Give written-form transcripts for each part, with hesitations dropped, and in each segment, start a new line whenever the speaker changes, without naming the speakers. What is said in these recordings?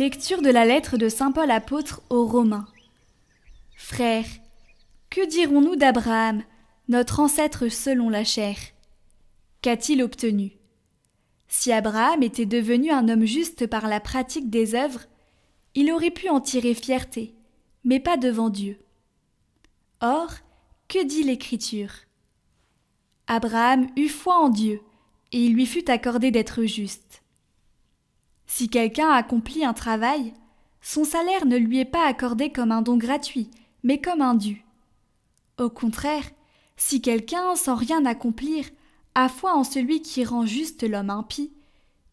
Lecture de la lettre de saint Paul apôtre aux Romains. Frères, que dirons-nous d'Abraham, notre ancêtre selon la chair? Qu'a-t-il obtenu? Si Abraham était devenu un homme juste par la pratique des œuvres, il aurait pu en tirer fierté, mais pas devant Dieu. Or, que dit l'Écriture? Abraham eut foi en Dieu, et il lui fut accordé d'être juste. Si quelqu'un accomplit un travail, son salaire ne lui est pas accordé comme un don gratuit, mais comme un dû. Au contraire, si quelqu'un, sans rien accomplir, a foi en celui qui rend juste l'homme impie,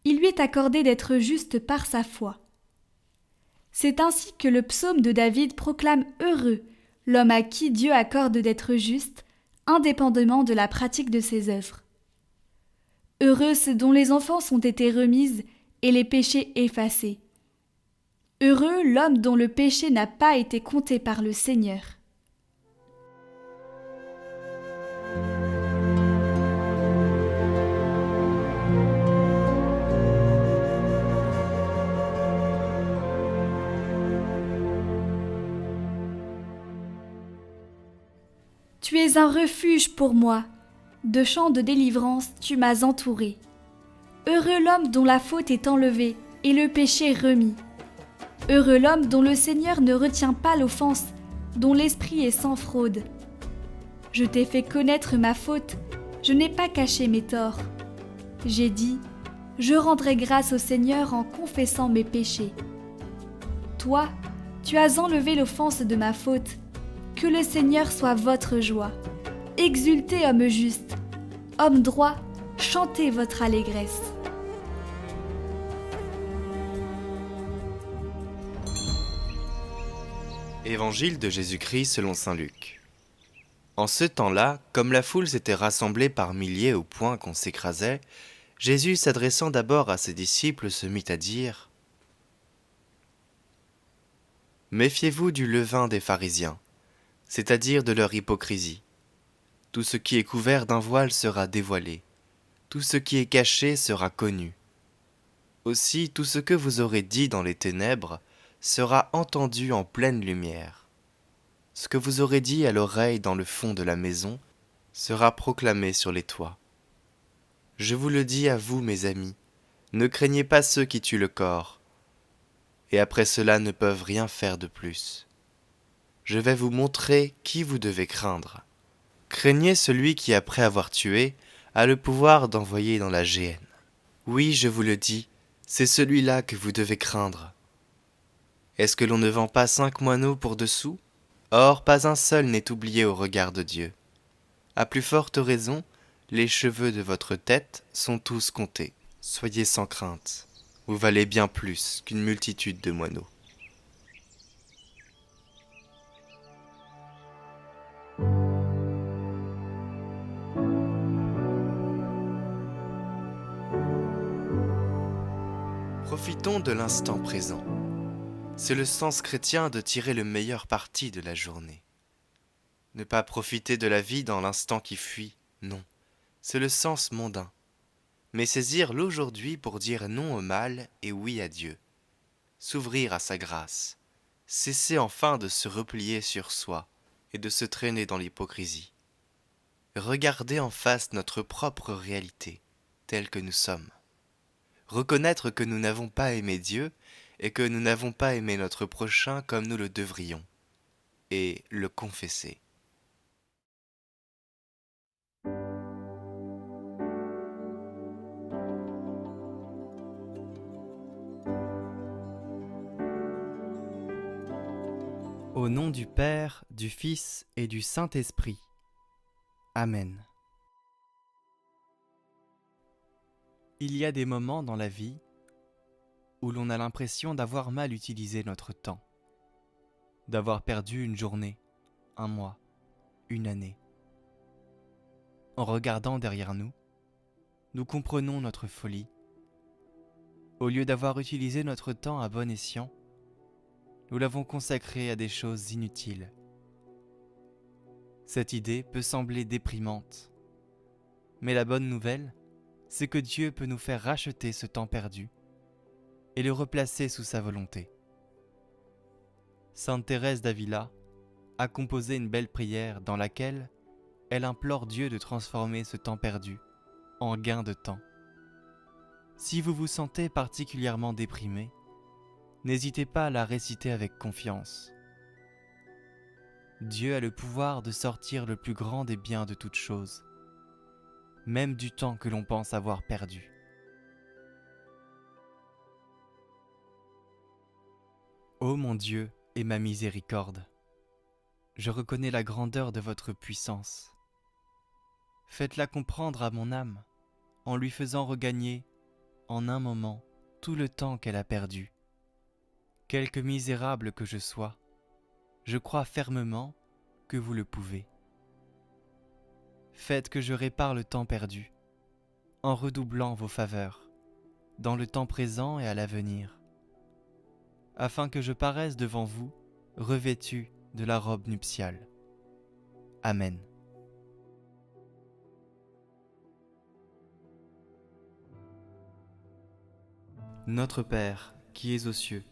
il lui est accordé d'être juste par sa foi. C'est ainsi que le psaume de David proclame heureux l'homme à qui Dieu accorde d'être juste, indépendamment de la pratique de ses œuvres. Heureux ceux dont les enfances ont été remises et les péchés effacés. Heureux l'homme dont le péché n'a pas été compté par le Seigneur. Tu es un refuge pour moi. De chants de délivrance, tu m'as entouré. Heureux l'homme dont la faute est enlevée et le péché remis. Heureux l'homme dont le Seigneur ne retient pas l'offense, dont l'esprit est sans fraude. Je t'ai fait connaître ma faute, je n'ai pas caché mes torts. J'ai dit, je rendrai grâce au Seigneur en confessant mes péchés. Toi, tu as enlevé l'offense de ma faute. Que le Seigneur soit votre joie. Exultez, hommes justes. Hommes droits, chantez votre allégresse.
Évangile de Jésus-Christ selon saint Luc. En ce temps-là, comme la foule s'était rassemblée par milliers au point qu'on s'écrasait, Jésus, s'adressant d'abord à ses disciples, se mit à dire : « Méfiez-vous du levain des pharisiens, c'est-à-dire de leur hypocrisie. Tout ce qui est couvert d'un voile sera dévoilé, tout ce qui est caché sera connu. Aussi, tout ce que vous aurez dit dans les ténèbres sera entendu en pleine lumière. Ce que vous aurez dit à l'oreille dans le fond de la maison sera proclamé sur les toits. Je vous le dis à vous, mes amis, ne craignez pas ceux qui tuent le corps, et après cela ne peuvent rien faire de plus. Je vais vous montrer qui vous devez craindre. Craignez celui qui, après avoir tué, a le pouvoir d'envoyer dans la géhenne. Oui, je vous le dis, c'est celui-là que vous devez craindre. Est-ce que l'on ne vend pas 5 moineaux pour 2 sous ? Or, pas un seul n'est oublié au regard de Dieu. À plus forte raison, les cheveux de votre tête sont tous comptés. Soyez sans crainte, vous valez bien plus qu'une multitude de moineaux. Profitons de l'instant présent. C'est le sens chrétien de tirer le meilleur parti de la journée. Ne pas profiter de la vie dans l'instant qui fuit, non, c'est le sens mondain. Mais saisir l'aujourd'hui pour dire non au mal et oui à Dieu. S'ouvrir à sa grâce. Cesser enfin de se replier sur soi et de se traîner dans l'hypocrisie. Regarder en face notre propre réalité, telle que nous sommes. Reconnaître que nous n'avons pas aimé Dieu et que nous n'avons pas aimé notre prochain comme nous le devrions, et le confesser.
Au nom du Père, du Fils et du Saint-Esprit. Amen. Il y a des moments dans la vie où l'on a l'impression d'avoir mal utilisé notre temps, d'avoir perdu une journée, un mois, une année. En regardant derrière nous, nous comprenons notre folie. Au lieu d'avoir utilisé notre temps à bon escient, nous l'avons consacré à des choses inutiles. Cette idée peut sembler déprimante, mais la bonne nouvelle, c'est que Dieu peut nous faire racheter ce temps perdu et le replacer sous sa volonté. Sainte Thérèse d'Avila a composé une belle prière dans laquelle elle implore Dieu de transformer ce temps perdu en gain de temps. Si vous vous sentez particulièrement déprimé, n'hésitez pas à la réciter avec confiance. Dieu a le pouvoir de sortir le plus grand des biens de toutes choses, même du temps que l'on pense avoir perdu. Ô mon Dieu et ma miséricorde, je reconnais la grandeur de votre puissance. Faites-la comprendre à mon âme, en lui faisant regagner, en un moment, tout le temps qu'elle a perdu. Quelque misérable que je sois, je crois fermement que vous le pouvez. Faites que je répare le temps perdu, en redoublant vos faveurs, dans le temps présent et à l'avenir, afin que je paraisse devant vous, revêtu de la robe nuptiale. Amen. Notre Père, qui es aux cieux,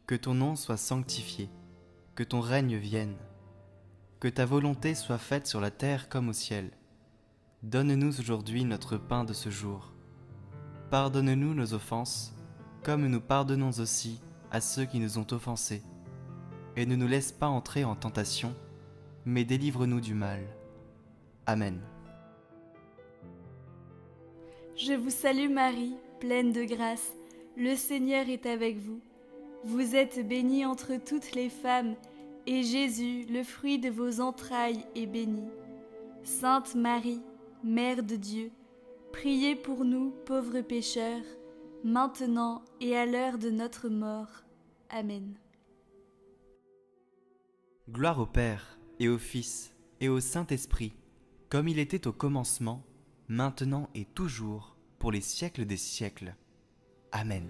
que ton nom soit sanctifié, que ton règne vienne, que ta volonté soit faite sur la terre comme au ciel. Donne-nous aujourd'hui notre pain de ce jour. Pardonne-nous nos offenses, comme nous pardonnons aussi à ceux qui nous ont offensés. Et ne nous laisse pas entrer en tentation, mais délivre-nous du mal. Amen.
Je vous salue Marie, pleine de grâce, le Seigneur est avec vous. Vous êtes bénie entre toutes les femmes, et Jésus, le fruit de vos entrailles, est béni. Sainte Marie, Mère de Dieu, priez pour nous pauvres pécheurs, maintenant et à l'heure de notre mort. Amen.
Gloire au Père, et au Fils, et au Saint-Esprit, comme il était au commencement, maintenant et toujours, pour les siècles des siècles. Amen.